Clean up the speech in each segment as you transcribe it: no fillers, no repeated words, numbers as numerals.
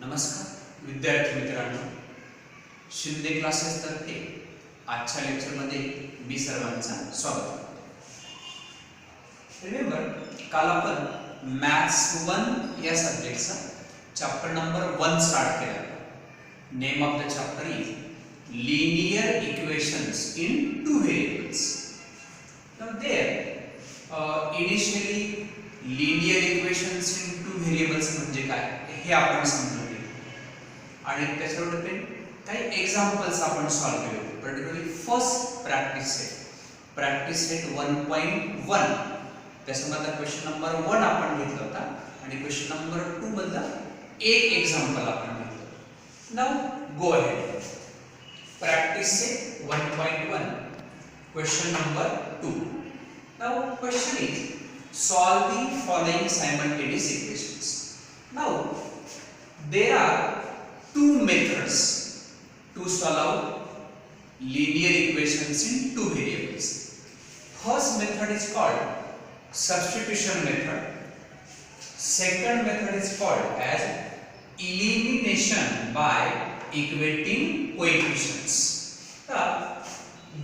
नमस्कार विद्यार्थी मित्रांनो, शिंदे क्लासेस तर्फे आजच्या लेक्चरमध्ये मी सर्वांचा स्वागत करतो। रिमेंबर, काल आपण मॅथ्स 1 या सब्जेक्टचा चॅप्टर नंबर 1 स्टार्ट केला। Name of the chapter is linear equations in two variables. Now there initially linear equations in two variables म्हणजे काय हे आपण समजून घेऊ आणि त्याच्यावर डिपेंड काही एक्झाम्पल्स आपण सॉल्व्ह करू। पर्टिक्युलरली फर्स्ट प्रॅक्टिस सेट 1.1 त्याच्यामधला क्वेश्चन नंबर 1 आपण घेतला होता आणि क्वेश्चन नंबर 2 मधला एक एक्झाम्पल आपण घेतलं। Now go ahead. Practice set 1.1 question number 2। Now question is solve the following simultaneous equations. Now there are two methods to solve linear equations in two variables. First method is called substitution method. Second method is called as elimination by equating coefficients.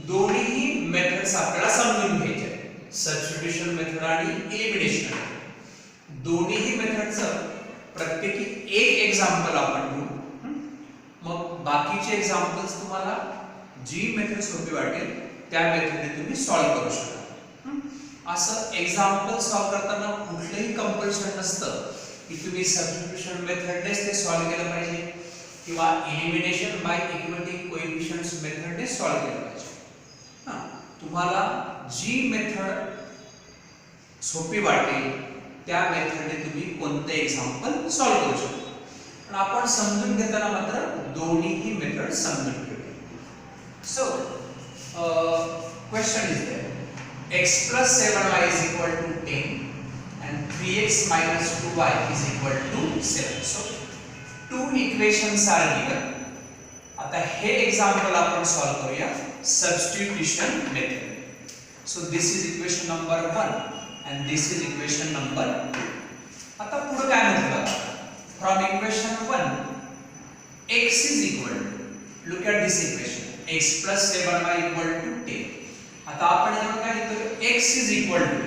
दोन्ही methods आपल्याला समजून घ्यायचे। Substitution method आणि elimination दोन्ही मेथडचं प्रत्येकी एक example आपण घेऊ। मग बाकीचे एक्झाम्पल्स तुम्हाला जी मेथड सोपी वाटेल त्या मेथडने तुम्ही सॉल्व्ह करू शकता। असं एक्झाम्पल सॉल्व्ह करताना कुठलंही कंपल्शन नसतं की तुम्ही सबस्टिट्यूशन मेथडनेच ते सॉल्व्ह केलं पाहिजे किंवा एलिमिनेशन बाय इक्वेटिंग कोएफिशिएंट्स मेथडने सॉल्व्ह केलं पाहिजे। तुम्हाला जी मेथड सोपी वाटेल त्या मेथडने तुम्ही कोणते एक्झाम्पल सॉल्व्ह करू शकता। पण आपण समजून घेताना मात्र दोन्हीही मेथड समजून घेऊया। So question is there x plus 7y is equal to 10 and 3x minus 2y is equal to 7. So two equations are given. आता हे एक्झाम्पल आपण सॉल्व्ह करूया substitution method. So this is equation number 1 and this is equation number 2. आता पुढे काय म्हटलं? From equation 1 x is equal to, look at this equation, x plus 7y equal to 10. आता आपण यावर काय लिहितो? x is equal to,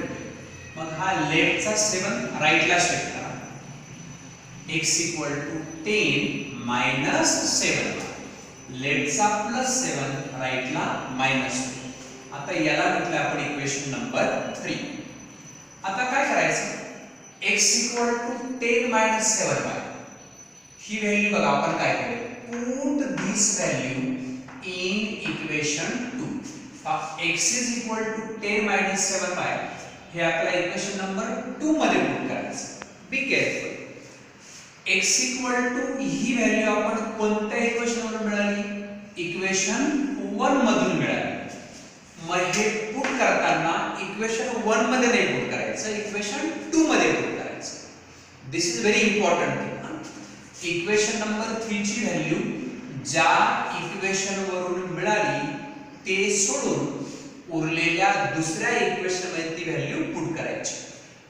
मग हा लेफ्टचा 7 राईटला शिफ्ट करा। x equal to 10 minus 7, लेफ्टचा प्लस 7 राईटला मायनस 2। आता याला म्हटलं आपण इक्वेशन नंबर 3। आता काय करायचं? x equal to 10 minus 7y he value बघा आपण काय केले, put this value in equation 2। x is equal to 10 minus 7y हे आपल्या इक्वेशन नंबर 2 मध्ये पुट करायचं। Be careful. x equal to he value आपण कोणत्या इक्वेशन वरून मिळाली? इक्वेशन 1 मधून मिळाली। मग हे पुट करताना इक्वेशन 1 मध्ये नाही पुट करायचं, इक्वेशन 2 मध्ये पुट करायचं। This is very important thing. Equation number 3 ची व्हॅल्यू ज्या इक्वेशन वरून मिळाली ते सोडून उरलेल्या दुसऱ्या इक्वेशन मध्ये ती व्हॅल्यू पुट करायची।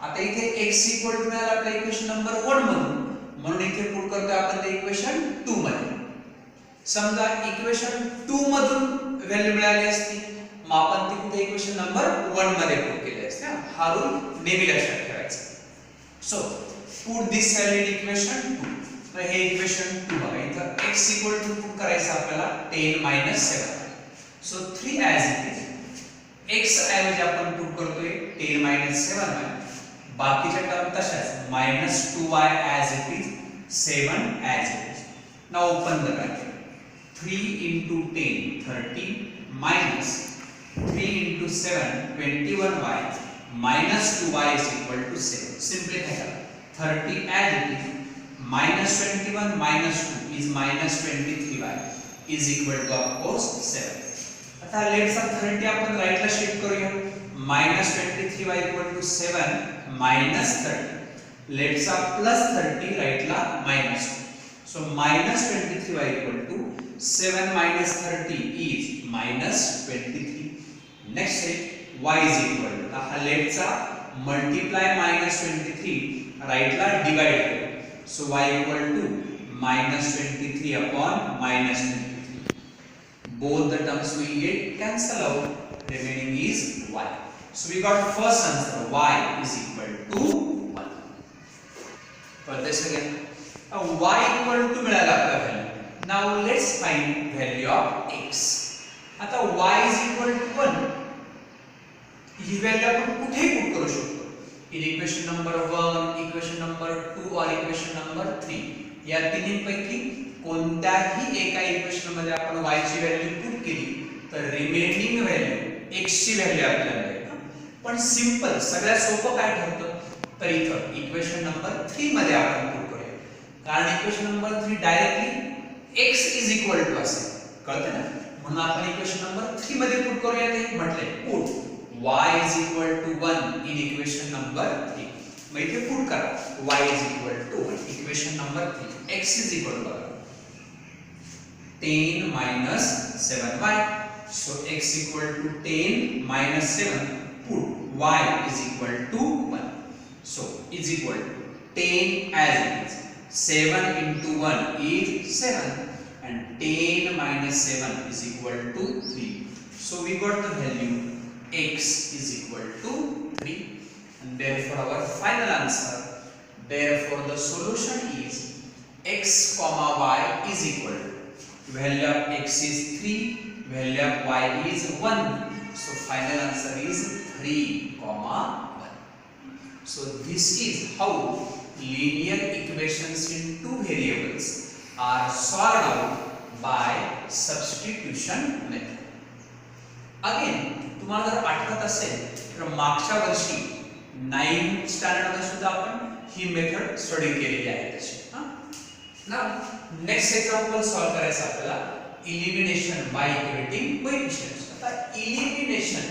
आता इथे x इक्वल टू मिळाला आपल्या इक्वेशन नंबर 1 मधून, म्हणून इथे पुट करतो आपण ते इक्वेशन 2 मध्ये। समजा इक्वेशन 2 मधून व्हॅल्यू मिळाली असती, मग आपण ती कुठे इक्वेशन नंबर 1 मध्ये पुट केली असते। हा रूल नेहमी लक्षात ठेवायचा। So put this value in equation 2। तर हे इक्वेशन 2 बघा, इथं x इक्वल टू पुट करायचं आपल्याला 10 7। So 3 as it is, x ऐवजी आपण पुट करतोय 10 7y, बाकीच्या टर्म तशाच -2y as it is, 7 as it is. Now open the bracket. 3 into 10 30 minus 3 into 7 21y minus 2y is equal to 7. Simplify करा। 30 as it is minus 21 minus 2 is minus 23y is equal to of course 7. आता लेफ्टचा 30 आपण राईटला shift करूया। minus 23y equal to 7 minus 30, लेफ्टचा plus 30 राईटला minus 2। So minus 23y equal to 7 minus 30 is minus 23. Next है y is equal to, हा लेफ्टचा multiply minus 23 राईटला divide करू। So y equal to minus 23 upon minus 23. Both the terms will get cancel out. Remaining is y. So we got first answer, y is equal to 1. For this again, y equal to मिळाला आपला value. Now let's find value of x. आता y is equal to 1. He value आपण कुठे put करू शकतो? In equation number 1, equation number 2 और equation number 3 या तिन्हीपैकी कोणत्याही एका इक्वेशन मध्ये आपण y ची व्हॅल्यू पुट केली तर रिमेनिंग व्हॅल्यू x ची व्हॅल्यू आपल्याला मिळेल. पण सिंपल सगळ्यात सोपं काय ठरतं तर इथं इक्वेशन नंबर 3 मध्ये आपण पुट करूया. कारण equation number 3 directly x is equal to असेल. कळतं ना? म्हणून आपण इक्वेशन नंबर 3 मध्ये पुट करूया. ते म्हटले put y is equal to 1 in equation number 3. मग इथे पुट करा y is equal to 1 equation number 3. x is equal to 10 minus 7y. So x equal to 10 minus 7. Put y is equal to 1. So is equal to 10 as it is. 7 into 1 is 7 and 10 minus 7 is equal to 3. So we got the value x is equal to 3 and therefore our final answer, therefore the solution is x comma y is equal to value of x is 3, value of y is 1. So final answer is 3 comma 1. So this is how linear equations in two variables are solved out by substitution method. Again तुम्हाला जर आठवत असेल तर मागच्या वर्षी 9th standard मध्ये सुद्धा आपण ही मेथड स्टडी केलेली आहे तशी. ना नेक्स्ट एक्झाम्पल सॉल्व करायचं आपल्याला इलिमिनेशन बाय इक्वेटिंग कोएफिशियंट्स. आता इलिमिनेशन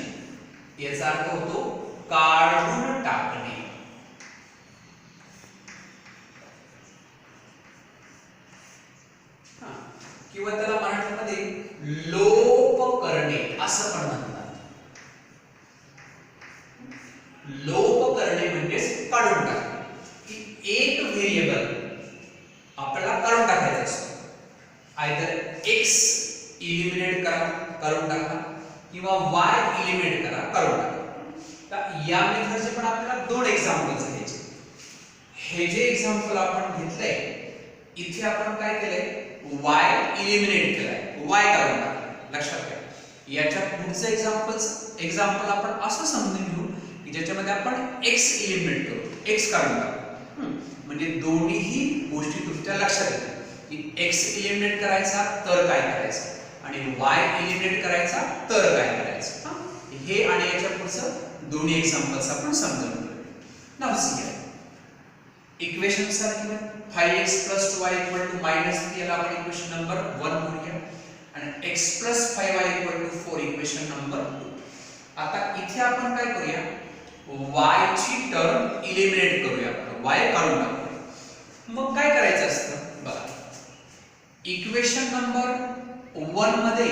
याचा अर्थ होतो काढून टाकणे. किंवा त्याला मराठीमध्ये लोप करणे असं पण म्हणतात. लोप करणे म्हणजे काढून टाकणे. की एक व्हेरिएबल आपल्याला काढून टाकायचा असतो. आयदर x इलिमिनेट करा काढून टाका किंवा y इलिमिनेट करा काढून टाका. तर या मेथडचे पण आपल्याला दोन एक्झाम्पल्स घ्यायचे. हे जे एक्झाम्पल आपण घेतलंय इथे आपण काय केलंय y इलिमिनेट केलाय, y काढून टाकलाय. लक्षात घ्या. याच्या पुढचं एक्झाम्पल आपण असं समजून घेऊ ज्याच्यामध्ये आपण x इलिमिनेट करू, x काढून टाकू. म्हणजे दोन्हीही गोष्टी तुमच्या लक्षात येतात की x इलिमिनेट करायचा तर काय करायचं आणि y इलिमिनेट करायचा तर काय करायचं. हे आणि याच्या पुढचं दोन्ही एक्झाम्पल्स आपण समजून घेऊ. नाउ सी इक्वेशन सारखी 5x + 2y = -3 याला आपण इक्वेशन नंबर 1 म्हणूया आणि x + 5y = 4 इक्वेशन नंबर 2. आता इथे आपण काय करूया y ची टर्म इलिमिनेट करूया. y काढून टाकूया. मग काय करायचं असतं बघा. इक्वेशन नंबर 1 मध्ये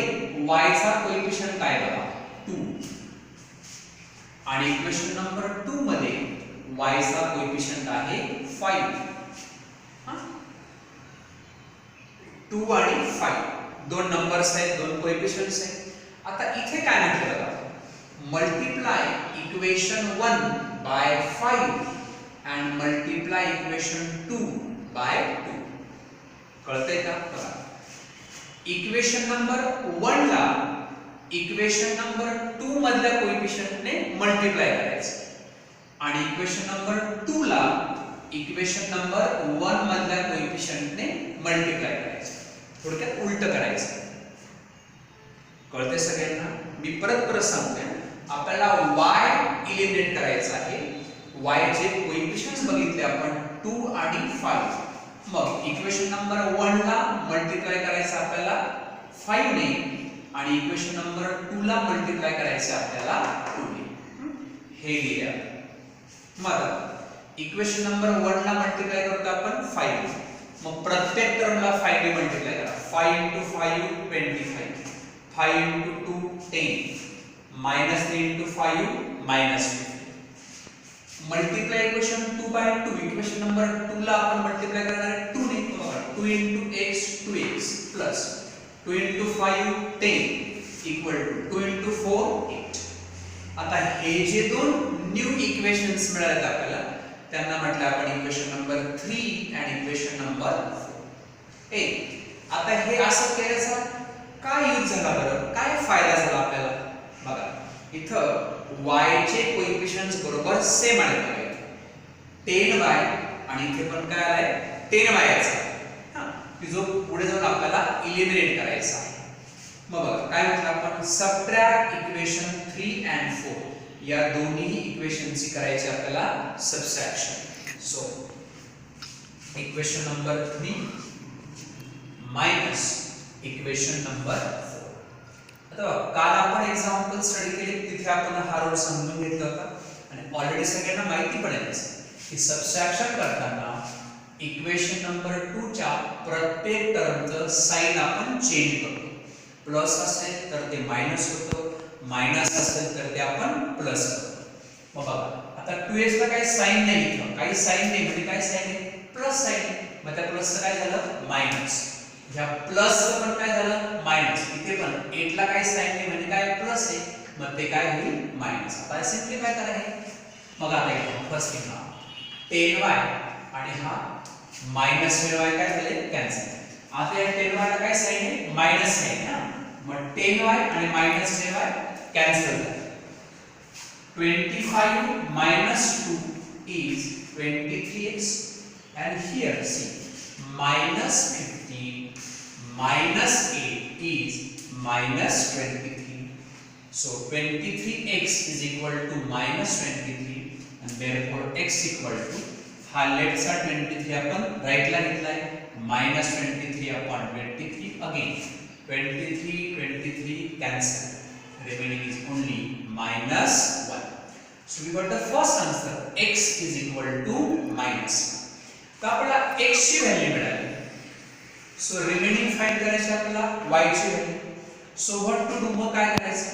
y चा कोएफिशियंट काय बघा 2 आणि इक्वेशन नंबर 2 मध्ये y चा कोएफिशियंट आहे 5. 2 आणि 5 दोन नंबर्स आहेत, दोन कोएफिशियंट्स आहेत. आता इथे काय म्हटलं बघा multiply equation 1 by 5 and multiply equation 2 by 2. कळतंय का? बघा इक्वेशन नंबर 1 ला इक्वेशन नंबर 2 मधल्या कोएफिशियंटने मल्टिप्लाय करायचं आणि इक्वेशन नंबर 2 ला इक्वेशन नंबर 1 मधल्या कोएफिशियंटने मल्टिप्लाय करायचं. थोडक्यात उलट करायचं. कळतंय सगळ्यांना? मी परत सांगतोय. आपल्याला y इलिमिनेट करायचा आहे. y चे कोएफिशियंट्स बघितले आपण 2 आणि 5. मग इक्वेशन नंबर 1 ला मल्टिप्लाय करायचं आपल्याला 5 ने आणि इक्वेशन नंबर 2 ला मल्टिप्लाय करायचं आपल्याला 2 ने. हे लिहिया. मग इक्वेशन नंबर 1 ला मल्टिप्लाय करतो आपण 5. मग प्रत्येक टर्मला 5 ने मल्टिप्लाय करा. 5 * 5 25. 5 * 2 10. -3 * 5 -50. Multiply equation 2 by 2 equation number 2 ला आपण मल्टिप्लाय करणार आहे 2 ने. 2 into x 2x plus 2 into 5 10 equal to 2 into 4 8. आता हे जे दोन न्यू इक्वेशन्स मिळालेत आपल्याला त्यांना म्हटलं आपण इक्वेशन नंबर 3 आणि इक्वेशन नंबर 4. आता हे असं केल्याचा काय यूज झाला बरं, काय फायदा झाला आपल्याला बघा. इथं y चे कोएफिशियंट्स बरोबर सेम आले बघा. 10y आणि इथे पण काय आलाय 10y याचा की जो पुढे जाऊन आपल्याला इलिमिनेट करायचा आहे. मग बघा काय म्हटलं आपण, सबट्रॅक्ट इक्वेशन 3 and 4 या दोन्ही इक्वेशनची करायची आपल्याला subtraction. So equation number 3 minus equation number 4. आता काल आपण एक्झाम्पल स्टडी केले तिथे आपण हा रूल समजून घेतला होता आणि ऑलरेडी सगळ्यांना माहिती पण आहे की सबट्रॅक्शन करताना इक्वेशन नंबर 2 च्या प्रत्येक टर्मचं साइन आपण चेंज करतो. प्लस असेल तर ते मायनस होतं, मायनस असेल तर ते आपण प्लस करतो. मग बघा आता 2x ला काही साइन नाही, इथं काही साइन नाही म्हणजे काय साइन आहे, प्लस साइन. मग त्या प्लसचं काय झालं मायनस, ह्या प्लसचं पण काय झालं मायनस. इथे पण 8 ला काही साइन नाही म्हणजे काय प्लस आहे, मग ते काय होईल मायनस. आता सिंपलीफाय करा हे. मग आता इथे फर्स्ट हा 10y आणि हा मायनस 10y काय झाले कॅन्सल. आता या 10y ला काय साइन आहे मायनस साइन ना, मग 10y आणि मायनस 10y कॅन्सल झाले. 25 minus 2 is 23x and here see minus 15 minus 8 is minus 23. So 23x is equal to minus 23 and therefore x equal to हा लेफ्ट साइड 23 आपण right ला घेतलाय minus 23 upon 23 again 23 cancel, remaining is only minus 1. So we got the first answer, x is equal to minus 1. तर आपल्याला x ची value मिळाली. So remaining find करायची आपल्याला y ची value. So what to do, मग काय करायचं,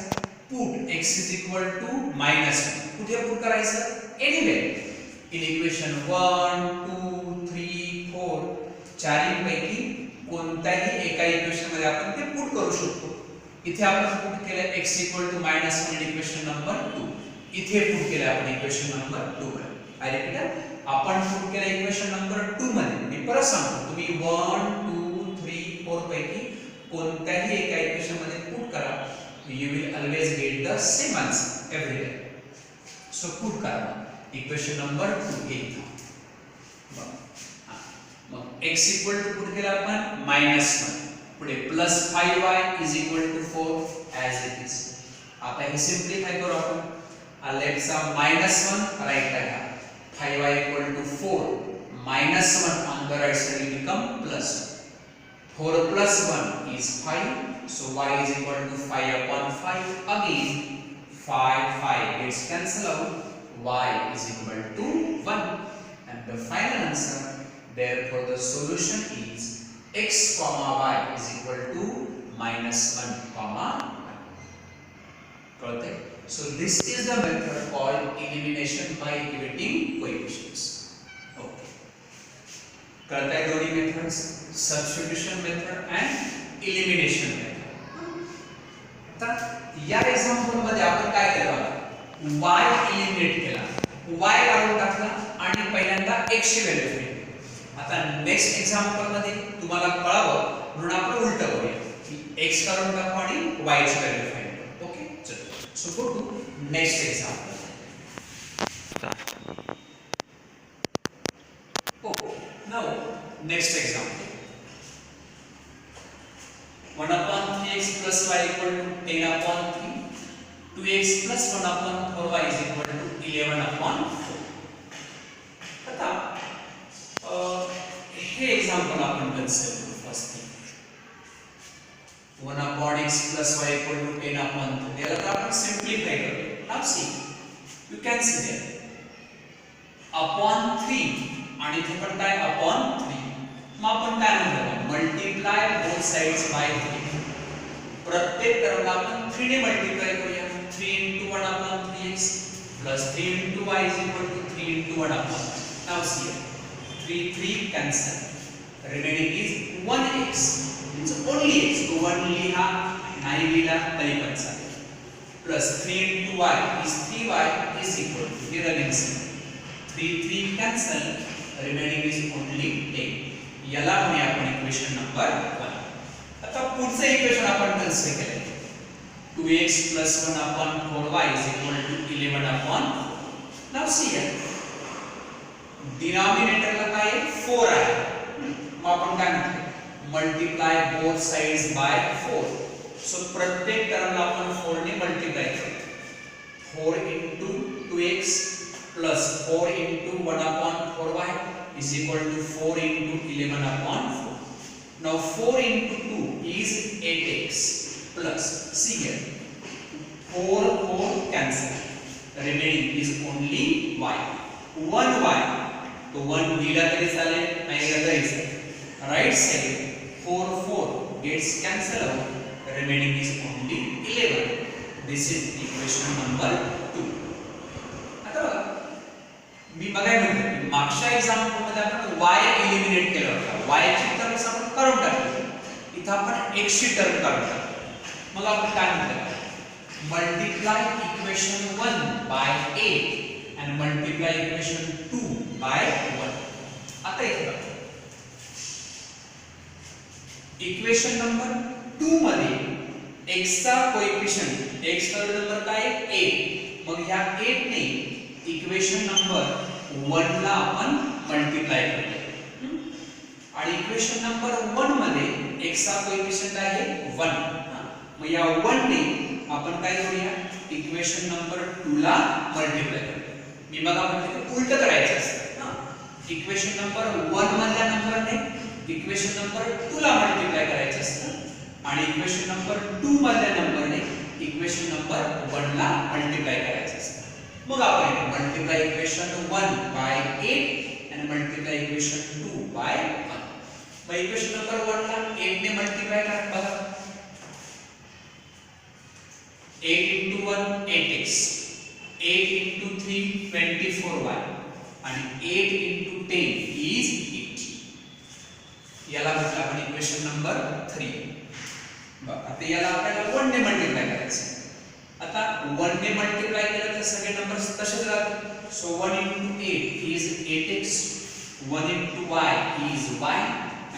put x is equal to minus 1. कुठे पुट करायचं, एनीवेअर इन इक्वेशन 1 2 3 4 चारपैकी कोणत्याही एका इक्वेशन मध्ये आपण ते पुट करू शकतो. इथे आपण पुट केलं x equal to minus 1 in equation number 2. इथे पुट केलं आपण इक्वेशन नंबर 2 मध्ये. आय रिपीट, आपण पुट केलं इक्वेशन नंबर 2 मध्ये. मी परत सांगतो, तुम्ही 1 2 3 4 पैकी कोणत्याही एका इक्वेशन मध्ये पुट करा, you will always get the same answer everywhere. So put करा इक्वेशन नंबर 2 हे इथं. मग x इक्वल टू पुट केला आपण -1, पुढे plus 5y is equal to 4 as it is. आता हे सिंपलीफाय करू आपण. हा लेफ्टचा -1 राइटला घ्या, 5y equal to 4 -1 on the right side will become +1. 4 plus 1 is 5, so y is equal to 5 upon 5. Again 5 gets cancelled out, y is equal to 1 and the final answer, therefore the solution is x comma y is equal to -1 comma 1. Got it? So this is the method called elimination by equating coefficients. Okay. करता है दोनों methods, substitution method end elimination method. तर या example मध्ये आपण काय केलं, y eliminate केला, y काढून टाकला आणि पहिल्यांदा x ची व्हॅल्यू ठेवली. आता नेक्स्ट एक्झाम्पल मध्ये तुम्हाला कळावं म्हणून आपण उलट करूया की x काढून टाकू आणि y ची व्हॅल्यू फाइंड करू. ओके, चलो so go to next example. Now next example, 1 upon 3x plus y equal to 10 upon 3, 2x plus 1 upon 4y is equal to 11 upon 4. आता हे एक्झाम्पल आपण कन्सिडर करू. First thing 1 upon x plus y equal to 10 upon 3. याला तर आपण simplify करूया. Now see you can see there upon 3 आणि इथे पण काय अपॉन 3. मग आपण काय म्हणतो, मल्टिप्लाय बोथ साइड्स बाय 3. प्रत्येक टर्मला आपण 3 ने मल्टिप्लाय करूया. 3 into 1 upon 3x plus 3 into y is equal to 3 into 1 upon. Now see 3 cancel, remaining is 1x means only x, तो 1 लिहा नाही लिहिला तरी पण चालेल, plus 3 into y is 3y is equal to here again 3 cancel, remaining is only 10. याला म्हणूया आपण इक्वेशन नंबर 1. आता पुढचं इक्वेशन आपण कन्सिडर केले 2x plus 1 upon 4y is equal to 11 upon 4. Now see here, denominator ला काय 4 आहे, मग आपण काय म्हणतो multiply both sides by 4. So प्रत्येक टर्मला आपण 4 ने मल्टिप्लाय करू, 4 into 2x plus 4 into 1 upon 4y is equal to 4 into 11 upon 4. Now 4 into 2 is 8x plus, see here, 4 cancel, remaining is only y, 1y, तो 1 दिला तरी चालेल नाही दिला तरी चालेल, right side 4 gets cancel out, remaining is only 11. This is equation number 2. आता मी बघाय म्हणतो मागच्या एक्झाम्पल मध्ये आपण y एलिमिनेट केला होता, y ची टर्म्स आपण काढून टाकली, इथं आपण x ची टर्म काढून टाकली. मग आपण काय म्हणतो multiply equation 1 by 8 and multiply equation 2 by 1. आता इथे बघा इक्वेशन नंबर 2 मध्ये x चा कोएफिशिएंट, x चा नंबर काय 8, मग ह्या 8 ने इक्वेशन नंबर 1 ला आपण मल्टिप्लाय करूया, आणि इक्वेशन नंबर 1 मध्ये x चा कोएफिशिएंट आहे 1, मग या 1 ने आपण काय करूया इक्वेशन नंबर 2 ला मल्टिप्लाय करूया. मी बघा म्हणजे उलट करायचं असतं ना, इक्वेशन नंबर 1 मधल्या नंबरने इक्वेशन नंबर 2 ला मल्टिप्लाय करायचं असतं, आणि इक्वेशन नंबर 2 मधल्या नंबरने इक्वेशन नंबर 1 ला मल्टिप्लाय करायचं असतं. मग आपण मल्टिप्लाय इक्वेशन 1 बाय 8 आणि मल्टिप्लाय इक्वेशन 2 बाय 1. मग इक्वेशन नंबर 1 ला 8 ने मल्टिप्लाय करा, बघा 8 into 1 8x, 8 into 3 24y आणि 8 into 10 is 80. याला म्हटलं आपण इक्वेशन नंबर 3. बघा आता याला आपल्याला 1 ने मल्टिप्लाय करायचं. आता 1 ने मल्टिप्लाय केलं तर सगळे नंबर्स तसेच राहतील. So 1 into 8 is 8x, 1 into y is y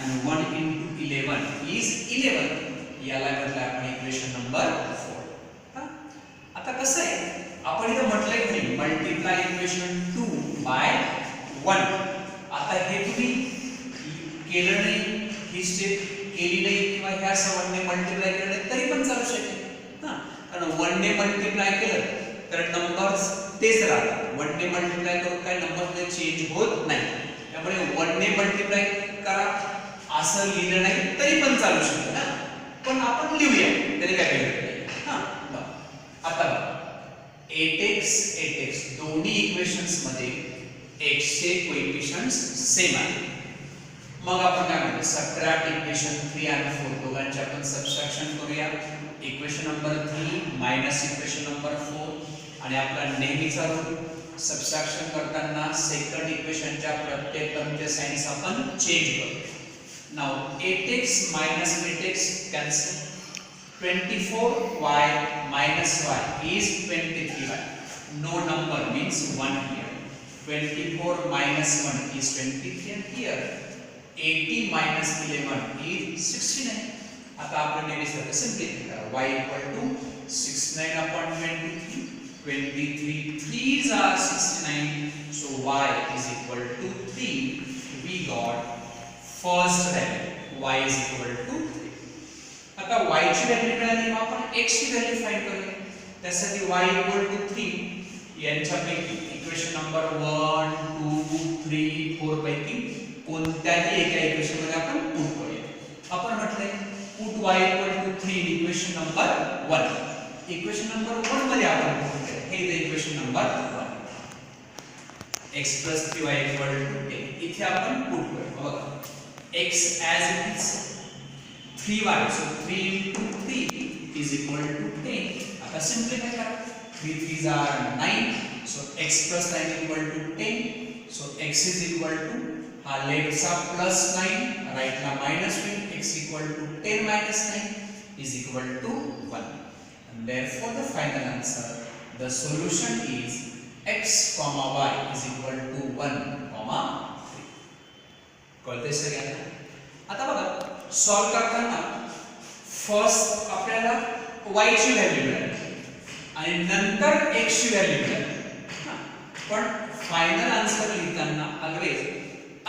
and 1 into 11 is 11. याला म्हटलं आपण इक्वेशन नंबर 4. आता कसं आहे आपण इथं म्हटलंय की मल्टिप्लाय इक्वेशन 2 बाय 1. आता हे तुम्ही केलं नाही, ही स्टेप केली नाही किंवा ह्या 1 ने मल्टिप्लाय केलं नाही तरी पण चालू शकेल ना, कारण 1 ने मल्टिप्लाय केलं तर नंबर्स तेच राहतात. 1 ने मल्टिप्लाय करून काय नंबर चेंज होत नाही, त्यामुळे 1 ने मल्टिप्लाय करा असं लिहिलं नाही तरी पण चालू शकतं ना, पण आपण लिहूया तरी काय बिघडत नाही. हां आता 8x दोन्ही इक्वेशन्स मध्ये x चे कोएफिशिएंट्स सेम आहेत. मग आपण काय म्हणतो सबट्रॅक्ट इक्वेशन 3 आणि 4 दोघांचे आपण सबट्रॅक्शन करूया. Equation number 3 minus equation number 4 आणि आपला नेहमीचा रूल सबट्रॅक्शन करताना सेकंड इक्वेशनच्या प्रत्येक टर्मचे साइन्स आपण चेंज करू. Now 8x minus 8x cancel, 24y minus y is 23y. No number means 1 here. 24 minus 1 is 23 and here 80 minus 11 is 69. आता आपण नेहमीसारखं सिंपली करा. y equal to 69 upon 23. 23 3s are 69. So y is equal to 3. We got first value. Y is equal to 3. आता y ची value मिळाली, मग आपण x ची value find करूया. त्यासाठी y equal to 3 यांच्यापैकी इक्वेशन नंबर 1 2 3 4 पैकी कोणत्याही एका इक्वेशन मध्ये आपण पुट करूया. आपण म्हटले put y equal to 3 equation number 1. Equation number 1 मध्ये आपण पुट करूया. हे इथे equation number 1 x 3y equal to 10. इथे आपण पुट करूया. बघा x as it is 3y, so 3 into 3 is equal to 10. आता सिंपलीफाय करा. 3 3s are 9, so x plus 9 equal to 10. So x is equal to हा लेफ्टचा +9 राईटला -20 x equal to 10 minus 9 is equal to 1 and therefore the final answer the solution is x comma y is equal to 1 comma 3. कळतंय सगळ्यांना? आता बघा solve करताना first आपल्याला y ची value मिळाली आणि नंतर x ची व्हॅल्यू मिळाली, पण फायनल आन्सर लिहिताना ऑलवेज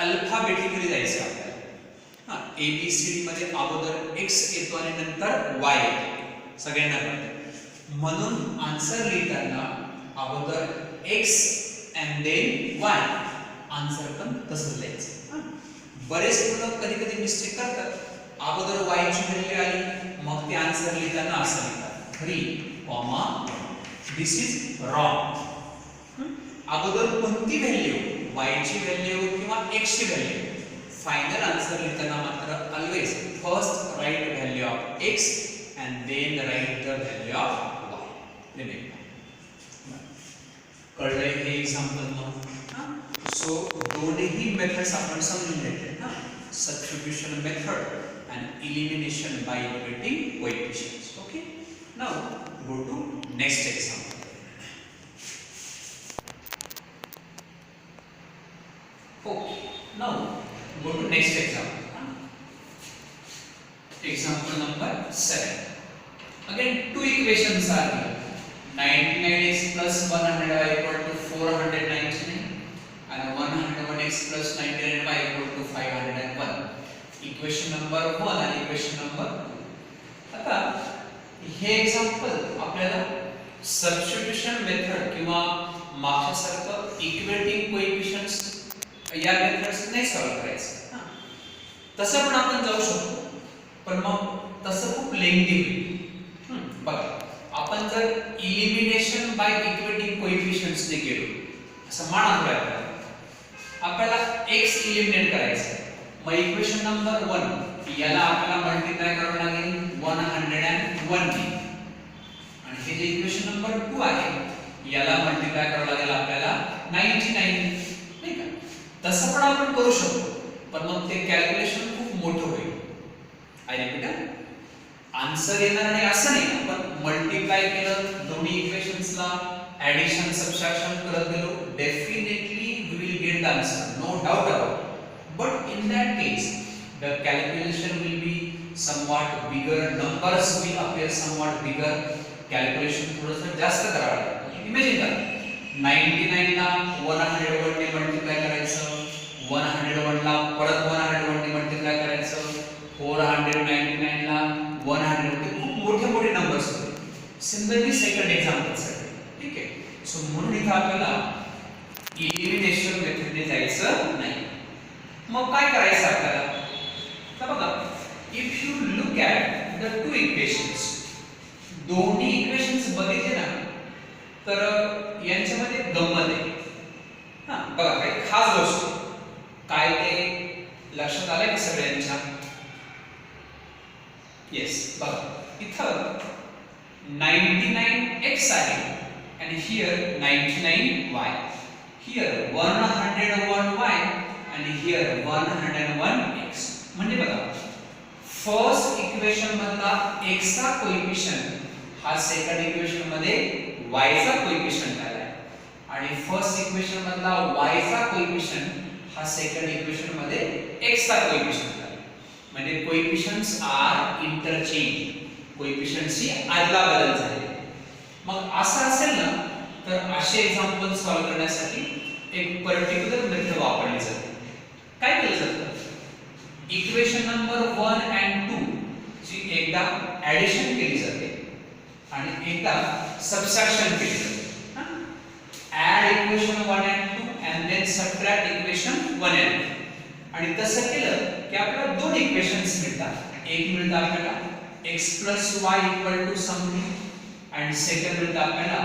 अल्फाबेटिकली जायचं आपल्याला. ए बी सी डी मध्ये अगोदर x येतो आणि नंतर y येतो, सगळ्यांना कळतं. म्हणून आन्सर लिहिताना अगोदर x and then y, answer पण तसंच लिहायचं. बरेच मुलं कधी कधी मिस्टेक करतात, अगोदर y ची व्हॅल्यू आली मग ते आन्सर लिहिताना असं लिहितात 3, दिस इज रॉंग. अगोदर कोणती व्हॅल्यू y ची व्हॅल्यू किंवा x ची व्हॅल्यू, फायनल आन्सर लिहिताना मात्र always first write value of x and then write the value of y. Remember. कळलंय हे एक्झाम्पल मग? सो दोन्ही मेथड्स आपण समजून घेतले ना, substitution method and elimination by equating coefficients. Okay, now go to next example. Okay, now go to next example. Example number 7. Again two equations are given. 99x plus 100y equal to 499 and 101x plus 99y equal to 501. Equation number 1 and equation number 2. आता हे example आपल्याला substitution method किंवा मागच्यासारखं equating कोएफिशियंट्स या methods नाही solve करायचं. तसं पण आपण जाऊ शकतो, पण मग तसं खूप लेंथी होईल. बघा आपण जर इलिमिनेशन बाय इक्वेटिंग कोएफिशियंट्स ने केलो, असं माना आपल्याला x इलिमिनेट करायचं, मग इक्वेशन नंबर 1 याला आपल्याला मल्टिप्लाय करावं लागेल 101 ने, आणि हे जे इक्वेशन नंबर 2 आहे याला मल्टिप्लाय करावं लागेल आपल्याला 99, नाही का? तसं पण आपण करू शकतो, पण मग ते कॅल्क्युलेशन खूप मोठं होईल. आय रिपीट, आन्सर येणार नाही असं नाही, आपण मल्टिप्लाय केलं दोन्ही इक्वेशन्सला, ऍडिशन सबट्रॅक्शन करत गेलो, definitely we will get the answer, no doubt about. But in that case the calculation will be somewhat bigger, numbers will appear somewhat bigger, calculation थोडंसं जास्त करावं लागेल. इमॅजिन करा 99 ला 101 ने मल्टिप्लाय करायचं, 101 ला परत 101 ने मल्टिप्लाय करायचं, 499 ला 100 ते खूप मोठे मोठे नंबर्स होते. सिमिलरली सेकंड एक्झाम्पल साठी, ठीक आहे. सो म्हणून इथं आपल्याला इलिमिनेशन मेथडने जायचं नाही. मग काय करायचं आपल्याला? तर बघा, if you look at the two equations, दोन्ही इक्वेशन्स बघितले ना तर यांच्यामध्ये गंमत आहे. बघा काही खास गोष्ट काय ते लक्षात आलंय का सगळ्यांच्या? येस, बघा इथं 99x आहे आणि हियर 99y, हियर 101y आणि हियर 101x. म्हणजे बघा फर्स्ट इक्वेशन मधला x चा कोएफिशियंट हा सेकंड इक्वेशन मध्ये y चा कोएफिशियंट आलाय, आणि फर्स्ट इक्वेशन मधला y चा कोएफिशियंट हा सेकंड इक्वेशन मध्ये x चा कोएफिशियंट आलाय. म्हणजे कोएफिशियंट्स आर इंटरचेंज, कोएफिशियंट्सची अदलाबदल झाली. मग असं असेल ना तर असे एक्झाम्पल सॉल्व करण्यासाठी एक पर्टिक्युलर मेथड वापरली जाते. काय केलं जातं? इक्वेशन नंबर 1 and 2 ची एकदा ऍडिशन केली जाते आणि एकदा सबट्रॅक्शन केली जाते. Add equation 1 and 2 and then subtract equation 1 and 2. आणि तसं केलं की आपल्याला दोन इक्वेशन्स मिळतात. एक मिळतं आपल्याला x plus y equal to something आणि सेकंड मिळतं आपल्याला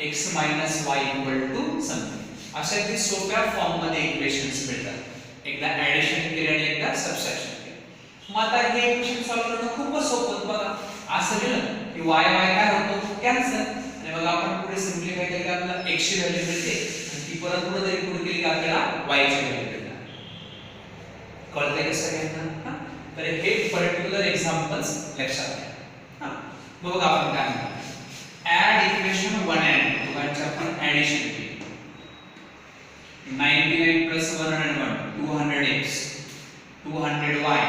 x minus y equal to something. अशा ती सोप्या फॉर्म मध्ये इक्वेशन्स मिळतात, एकदा ऍडिशन केले आणि एकदा सबट्रॅक्शन केले. मग आता हे इक्वेशन सॉल्व करणं खूपच सोपं होतं. बघा असं केलं की y काय होतो? कॅन्सल. आणि मग आपण पुढे सिम्प्लिफाय केलं की आपल्याला x ची व्हॅल्यू मिळते आणि ती परत पुढे जरी पुढे केली की आपल्याला y ची व्हॅल्यू मिळते. कळतंय का सगळ्यांना? तर हे पर्टिक्युलर एक्झाम्पल्स लक्षात घ्या. मग बघा आपण काय म्हणतो, ऍड इक्वेशन 1 and 2 दोघांचे आपण ऍडिशन केली. 99 plus 101 200x 200y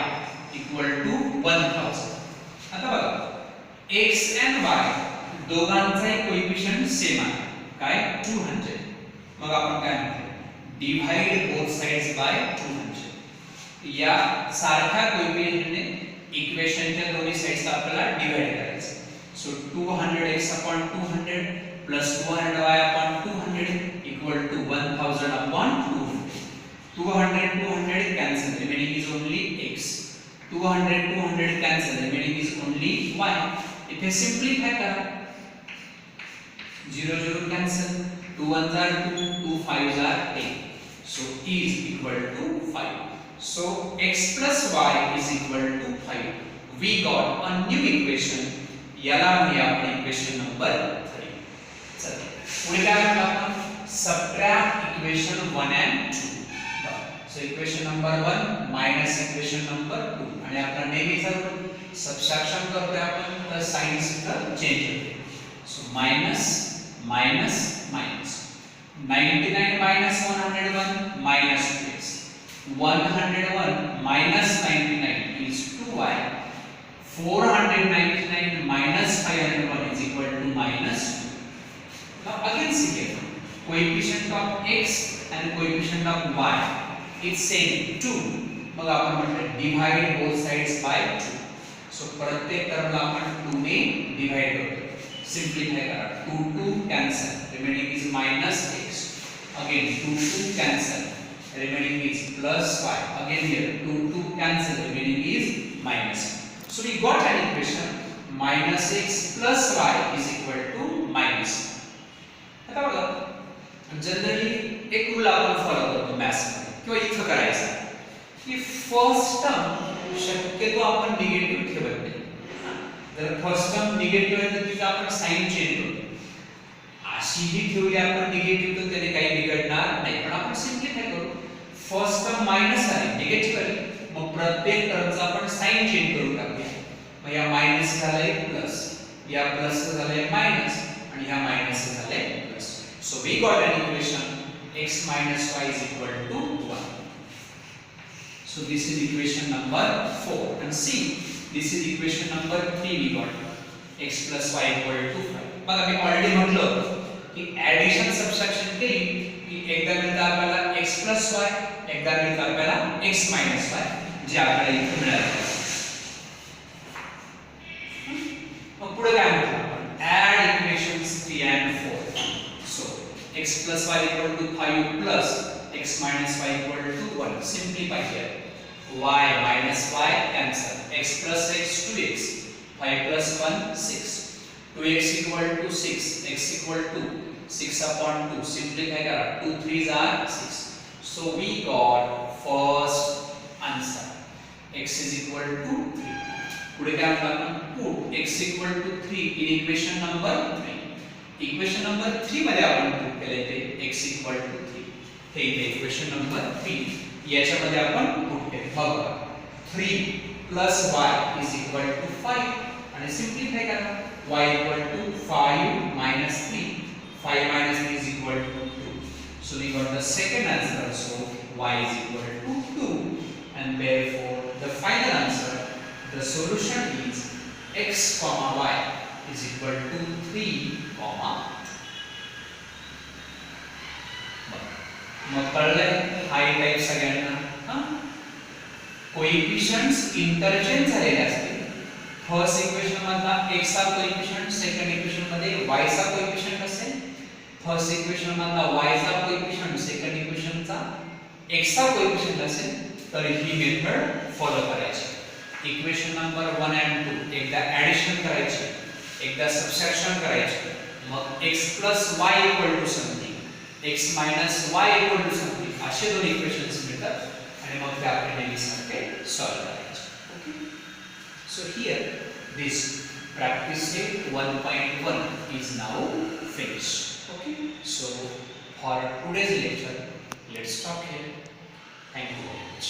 equal to 1000. आता बघा x and y दोघांचा कोएफिशिएंट सेम आहे काय 200. मग आपण काय म्हणतो डिवाइड बोथ साइड्स बाय 200. या सारख्या कोएफिशिएंटने इक्वेशनच्या दोन्ही साइड्स आपल्याला डिवाइड करायचं. So 200x upon 200 plus 200y upon 200 equal to 1000 upon 200. 200 cancel, remaining is only x. 200 cancel, remaining is only y. इथे सिंपलीफाय करा. 0 cancel. 2 1s are 2, 2 5s are 8. So is equal to 5. So x plus y is equal to 5. We got a new equation. याला म्हणूया आपण equation number 3. चला पुढे काय म्हणतो आपण subtract equation 1 and 2. So equation number 1 minus equation number 2 आणि आपण नेहमीच सबट्रॅक्शन करतोय आपण तर साइन सुद्धा चेंज होते. So minus minus minus 99 minus 101 minus 2x. 101 minus 99 is 2y. 499 minus 501 is equal to minus 2. Now again see here, coefficient of x and coefficient of y is same 2. मग आपण म्हटलं divide both sides by 2. So प्रत्येक टर्मला आपण 2 ने divide करतो. सिंपलीफाय करा. 2 cancel, remaining is minus x. Again 2 cancel, remaining is plus 5. Again here 2 cancel, remaining is minus. So we got an equation minus x plus y is equal to minus. आता बघा generally एक rule आपण follow करतो maths मध्ये किंवा इथं करायचा की फर्स्ट टर्म शक्यतो आपण निगेटिव्ह ठेवत नाही. जर फर्स्ट टर्म निगेटिव्ह आहे तर तिथे आपण साइन चेंज करतो. अशीही ठेवली आपण निगेटिव्ह तर त्याने काही बिघडणार नाही. पण आपण सिंपलीफाय करू. फर्स्ट टर्म मायनस आहे निगेटिव्ह आहे मग प्रत्येक टर्मचा आपण साइन चेंज करून टाकूया. मग या मायनस झाले प्लस, या प्लस झाले मायनस आणि या मायनस झाले plus. So we got an equation x minus y is equal to 1. So this is equation number 4 and see this is equation number 3 we got x plus y equal to 5. बघा मी already म्हटलं की addition subtraction केली की एकदा मिळतं आपल्याला x plus y, एकदा मिळतं आपल्याला x minus y जे आपल्याला इथे मिळालं. मग पुढे काय म्हणतो आपण add equations 3 and 4. So x plus y equal to 5 plus x minus y equal to 1. Simplify here. y minus y cancel. x plus x 2x. 5 plus 1 6. 2x equal to 6. x equal to 6 upon 2. Simplify करा. 2 3s are 6. So we got first answer. x is equal to 3. पुढे काय म्हणतो आपण put x equal to 3 in equation number 3. Equation number 3 मध्ये आपण put केले ते x equal to 3. हे इथे इक्वेशन नंबर 3 याच्यामध्ये आपण पुट केले. बघा 3 plus y is equal to 5 आणि सिंपलीफाय करा. y equal to 5 minus 3. 5 minus 3 is equal to 2. So we got the second answer. So y is equal to 2 and therefore the final answer, the solution is x comma y is equal to 3 comma 2. मग कळलंय हाय type सगळ्यांना. Coefficients interchange झालेले असतील. First equation मधला x चा coefficient second equation मध्ये y चा coefficient असेल. First equation मधला y चा कोएफिशिएंट सेकंड इक्वेशन चा x चा कोएफिशिएंट असेल तर ही मेथड फॉलो करायची. इक्वेशन नंबर 1 and 2 एकदा ऍडिशन करायची, एकदा सबट्रॅक्शन करायची. मग x plus y equal to something, x minus y equal to something असे दोन इक्वेशन्स मिळतात आणि मग ते आपण नेहमीसारखे सॉल्व्ह करायचे. Okay. So here this practice set 1.1 is now finished. Okay. So for today's lecture let's stop here. Thank you very much.